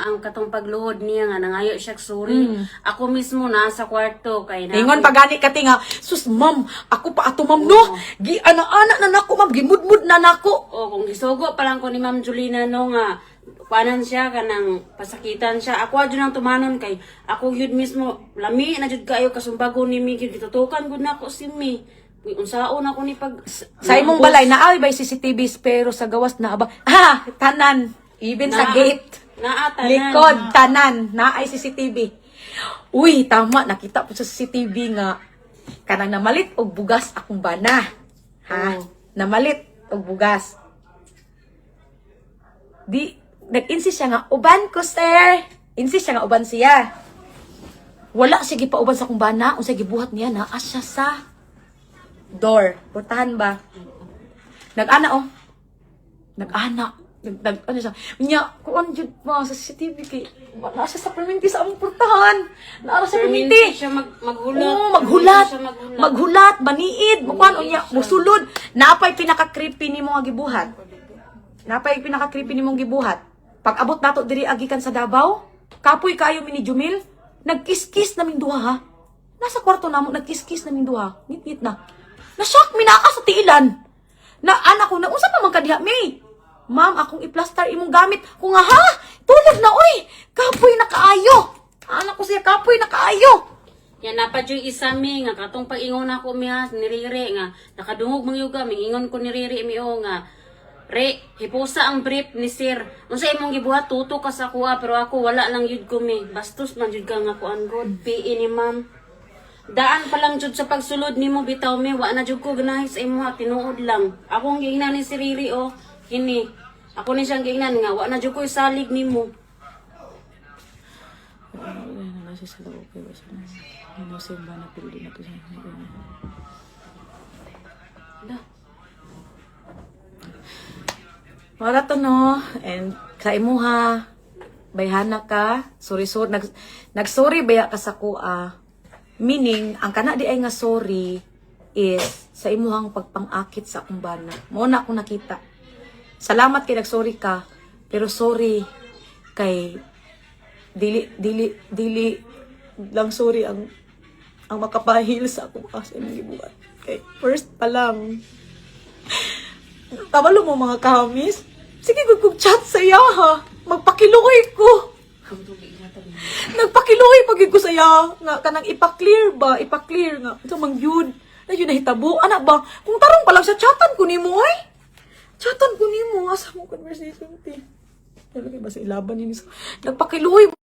nga ang katong pagluhod niya nga nangayo siya sorry. Ako mismo na sa kwarto kay na. Ingon pagani ka tinga, sus ma'am, ako pa ato ma'am no. Gi ana-ana na nako ma'am, gimudmud na nako. O kung gisugo pa lang ko ni Ma'am Julina no nga kuanan siya kanang pasakitan siya. Ako adyo nang tumanon kay ako yun mismo lami na jud kayo kasumbago ni mi gitutukan gud nako si mi. Uy, unsaon ako ni pag Sa imong balay naay bay CCTV pero sa gawas na aba. Tanan, even sa gate. Naatanan. Likod tanan naay CCTV. Uy, tama nakita po sa CCTV nga kanang namalit og bugas akong bana. Ha? Namalit og bugas. Di nag-insist siya nga uban ko sir. Insist siya nga uban siya. Wala sige pa uban sa akong bana, unsay gibuhat niya na asya sa door. Portahan ba? Nag-ana oh. Nag-ana. Ano siya? Nya, kuan jud mo sa CCTV kay wala siya sa perminti sa among portahan. Naara sa perminti. Siya maghulat. Oo, maghulat. Siya Maghulat, baniid, mukuan unya, musulod. Napay pinaka-creepy nimo nga gibuhat. Napay pinaka-creepy nimong gibuhat. Pag abot nato diri agikan sa Davao, kapoy kayo mini Jumil, nagkiskis naming duha ha. Nasa kwarto namo nagkiskis naming duha. Ngit-ngit na. Na-shock mi na ka sa tiilan. Na anak ko na unsa pa man kadiha mi? Ma'am, akong i-plaster imong gamit. Ko nga ha, tulog na oy. Kapoy na kaayo. Anak ko siya kapoy na kaayo. Yan napad yung isa mi nga katong pag-ingon ako mi ha nirire nga nakadungog mang yuga mingon ko nirire mi o nga re hipusa ang brief ni sir. Unsa imong gibuhat tuto ka sa kuha pero ako wala lang yud ko mi. Bastos man jud ka nga kuan god PE ni ma'am. Daan pa lang jud sa pagsulod nimo bitaw mi wa na jud ko ganahi sa imo tinuod lang. Akong giingnan ni si Riri o kini. Ako ni siyang giingnan nga wa na jud ko isalig nimo. Nasa sa loob kayo sa ano sa ba na pili na to siya. Wala to no, and sa imuha bayhana ka, sorry nag-sorry baya ka sa kuha. Meaning ang kana di ay nga sorry is sa imuhang pagpangakit sa akong bana. Mo na akong nakita. Salamat kay nag-sorry ka, pero sorry kay dili lang sorry ang makapahil sa akong asa ng gibuhat. Okay, first pa lang. Kabalo mo mga kamis. Sige, kung chat saya ha. Magpakiluoy ko. Nagpakiluoy pag ko saya. Nga, kanang ipa-clear ba? Ipa-clear nga. Ito mang yun. Na yun nahitabo. Anak ba? Kung tarong pa lang siya, chatan ko ni mo ay. Chatan ko ni mo. Asa mo conversation, ti. Talaga ba sa ilaban yun? Nagpakiluoy.